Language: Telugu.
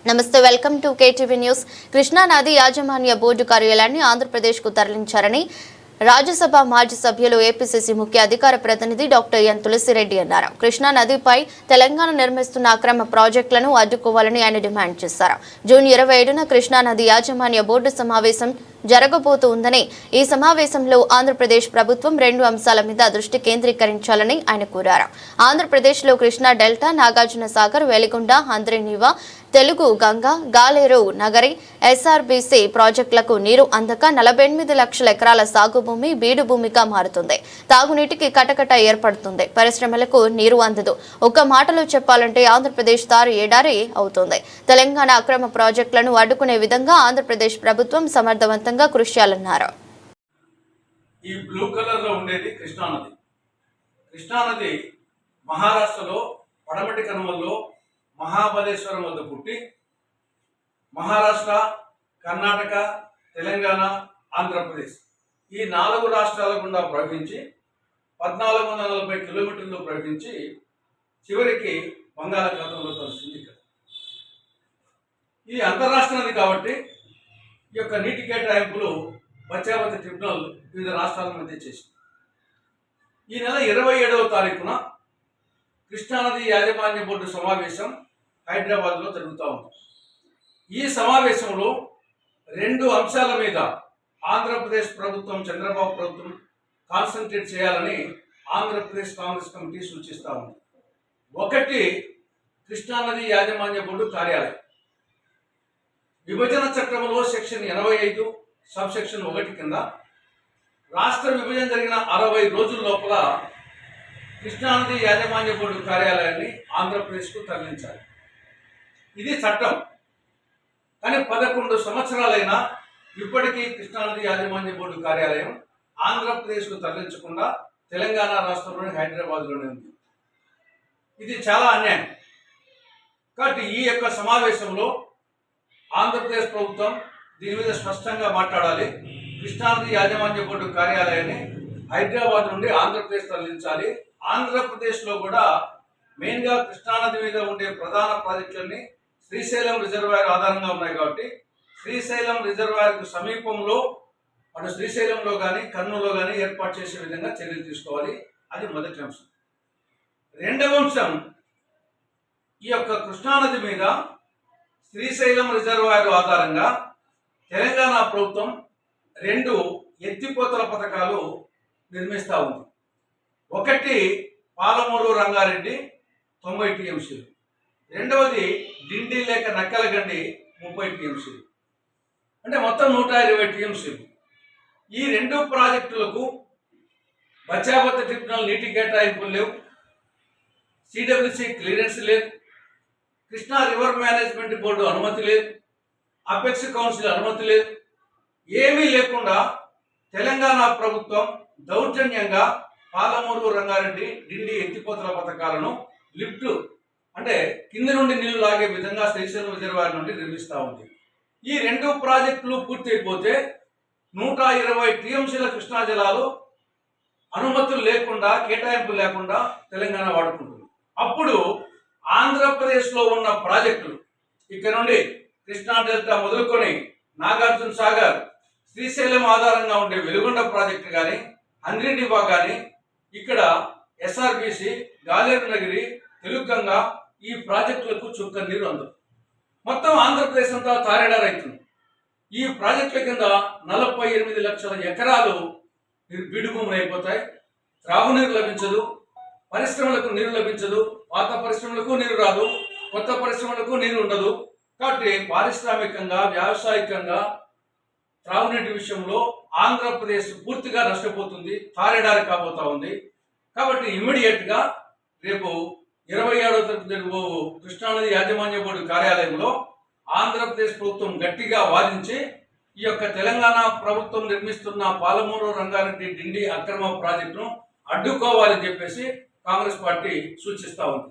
నమస్తే, welcome to KTV news. Krishna నది యాజమాన్య బోర్డు కార్యాలయాన్ని ఆంధ్రప్రదేశ్కు తరలించారని రాజ్యసభ మాజీ సభ్యులు ఏపీసీసీ ముఖ్య అధికార ప్రతినిధి డాక్టర్ ఎన్ తులసిరెడ్డి అన్నారు. కృష్ణా నదిపై తెలంగాణ నిర్మిస్తున్న అక్రమ ప్రాజెక్టులను అడ్డుకోవాలని ఆయన డిమాండ్ చేశారు. జూన్ 27న కృష్ణా నది యాజమాన్య బోర్డు సమావేశం జరగబోతుందని, ఈ సమావేశంలో ఆంధ్రప్రదేశ్ ప్రభుత్వం 2 అంశాల మీద దృష్టి కేంద్రీకరించాలని ఆయన కోరారు. ఆంధ్రప్రదేశ్లో కృష్ణా డెల్టా, నాగార్జున సాగర్, వెలిగొండ, హంద్రీనీవా, తెలుగు గంగ, గాలేరు నగరి, ఎస్ఆర్బీసీ ప్రాజెక్టులకు నీరు అందక 48 లక్షల ఎకరాల సాగు భూమి బీడు భూమిగా మారుతుంది. తాగునీటికి కటకట ఏర్పడుతుంది. పరిశ్రమలకు నీరు అందదు. ఒక్క మాటలో చెప్పాలంటే ఆంధ్రప్రదేశ్ తారు ఏడారి అవుతుంది. తెలంగాణ అక్రమ ప్రాజెక్టులను అడ్డుకునే విధంగా ఆంధ్రప్రదేశ్ ప్రభుత్వం సమర్థవంతంగా కృషి చేయాలన్నారు. ఈ బ్లూ కలర్ లో ఉండేది కృష్ణానది. కృష్ణానది మహారాష్ట్రలో పడమటి కనుమల్లో మహాబలేశ్వరం వద్ద పుట్టి మహారాష్ట్ర, కర్ణాటక, తెలంగాణ, ఆంధ్రప్రదేశ్ ఈ 4 రాష్ట్రాల గుండా ప్రవహించి 1440 కిలోమీటర్లు ప్రవహించి చివరికి బంగాళాఖాతంలో కలుస్తుంది. ఇది అంతర్రాష్ట్ర నది కాబట్టి ఈ యొక్క నీటి కేటాయింపులు బచావతి ట్రిబ్యునల్ వివిధ రాష్ట్రాల మధ్య చేసింది. ఈ నెల 27వ తారీఖున కృష్ణానది యాజమాన్య బోర్డు సమావేశం హైదరాబాద్లో జరుగుతూ ఉంది. ఈ సమావేశంలో 2 అంశాల మీద ఆంధ్రప్రదేశ్ ప్రభుత్వం, చంద్రబాబు ప్రభుత్వం కాన్సన్ట్రేట్ చేయాలని ఆంధ్రప్రదేశ్ కాంగ్రెస్ కమిటీ సూచిస్తూ ఉంది. ఒకటి, కృష్ణానది యాజమాన్య బోర్డు కార్యాలయం. విభజన చట్టంలో సెక్షన్ 85 సబ్ సెక్షన్ 1 కింద రాష్ట్ర విభజన జరిగిన 60 రోజుల లోపల కృష్ణానది యాజమాన్య బోర్డు కార్యాలయాన్ని ఆంధ్రప్రదేశ్కు తరలించాలి. ఇది చట్టం. కానీ 11 సంవత్సరాలైనా ఇప్పటికీ కృష్ణానది యాజమాన్య బోర్డు కార్యాలయం ఆంధ్రప్రదేశ్కు తరలించకుండా తెలంగాణ రాష్ట్రంలోని హైదరాబాద్లోనే ఉంది. ఇది చాలా అన్యాయం. కాబట్టి ఈ యొక్క సమావేశంలో ఆంధ్రప్రదేశ్ ప్రభుత్వం దీని మీద స్పష్టంగా మాట్లాడాలి. కృష్ణానది యాజమాన్య బోర్డు కార్యాలయాన్ని హైదరాబాద్ నుండి ఆంధ్రప్రదేశ్ తరలించాలి. ఆంధ్రప్రదేశ్లో కూడా మెయిన్గా కృష్ణానది మీద ఉండే ప్రధాన ప్రాజెక్టులన్నీ శ్రీశైలం రిజర్వాయర్ ఆధారంగా ఉన్నాయి కాబట్టి శ్రీశైలం రిజర్వాయర్కు సమీపంలో అటు శ్రీశైలంలో కానీ కర్నూలులో కానీ ఏర్పాటు చేసే విధంగా చర్యలు తీసుకోవాలి. అది మొదటి అంశం. రెండవ అంశం, ఈ యొక్క కృష్ణానది మీద శ్రీశైలం రిజర్వాయర్ ఆధారంగా తెలంగాణ ప్రభుత్వం 2 ఎత్తిపోతల పథకాలు నిర్మిస్తూ ఉంది. ఒకటి పాలమూరు రంగారెడ్డి 90 టీఎంసీలు, రెండవది డిండి లేక నక్కలగండి 30 టీఎంసీలు, అంటే మొత్తం 120 టీఎంసీలు. ఈ 2 ప్రాజెక్టులకు బచావతి ట్రిబ్యునల్ నీటి కేటాయింపులు లేవు, సిడబ్ల్యూసి క్లియరెన్స్ లేదు, కృష్ణా రివర్ మేనేజ్మెంట్ బోర్డు అనుమతి లేదు, అపెక్స్ కౌన్సిల్ అనుమతి లేదు. ఏమీ లేకుండా తెలంగాణ ప్రభుత్వం దౌర్జన్యంగా పాలమూరు రంగారెడ్డి డిండి ఎత్తిపోతల పథకాలను లిఫ్ట్ అంటే కింది నుండి నీళ్లు లాగే విధంగా శ్రీశైలం రిజర్వాయర్ నుండి నిర్మిస్తూ ఉంది. ఈ 2 ప్రాజెక్టులు పూర్తి అయిపోతే 120 టీఎంసీల కృష్ణా జలాలు అనుమతులు లేకుండా, కేటాయింపులు లేకుండా తెలంగాణ వాడుకుంటుంది. అప్పుడు ఆంధ్రప్రదేశ్లో ఉన్న ప్రాజెక్టులు ఇక్కడ నుండి కృష్ణా డెల్టా మొదలుకొని నాగార్జున సాగర్, శ్రీశైలం ఆధారంగా ఉండే వెలుగొండ ప్రాజెక్టు కానీ, హంద్రీనీవా కానీ, ఇక్కడ ఎస్ఆర్బీసీ, గాలేరు నగరి, తెలుగు గంగ ఈ ప్రాజెక్టులకు చుక్క నీరు అందదు. మొత్తం ఆంధ్రప్రదేశ్ అంతా తారేడారు అవుతుంది. ఈ ప్రాజెక్టుల కింద 48 లక్షల ఎకరాలు బీడు భూములు అయిపోతాయి. త్రాగునీరు లభించదు, పరిశ్రమలకు నీరు లభించదు, పాత పరిశ్రమలకు నీరు రాదు, కొత్త పరిశ్రమలకు నీరు ఉండదు. కాబట్టి పారిశ్రామికంగా, వ్యావసాయికంగా త్రాగునీటి విషయంలో ఆంధ్రప్రదేశ్ పూర్తిగా నష్టపోతుంది, తారేడారి కాబోతా ఉంది. కాబట్టి ఇమ్మీడియట్గా రేపు 27వ తారీఖు జరగబో కృష్ణానది యాజమాన్య బోర్డు కార్యాలయంలో ఆంధ్రప్రదేశ్ ప్రభుత్వం గట్టిగా వాదించి ఈ యొక్క తెలంగాణ ప్రభుత్వం నిర్మిస్తున్న పాలమూరు రంగారెడ్డి డిండి అక్రమ ప్రాజెక్టును అడ్డుకోవాలని చెప్పేసి కాంగ్రెస్ పార్టీ సూచిస్తూ ఉంది.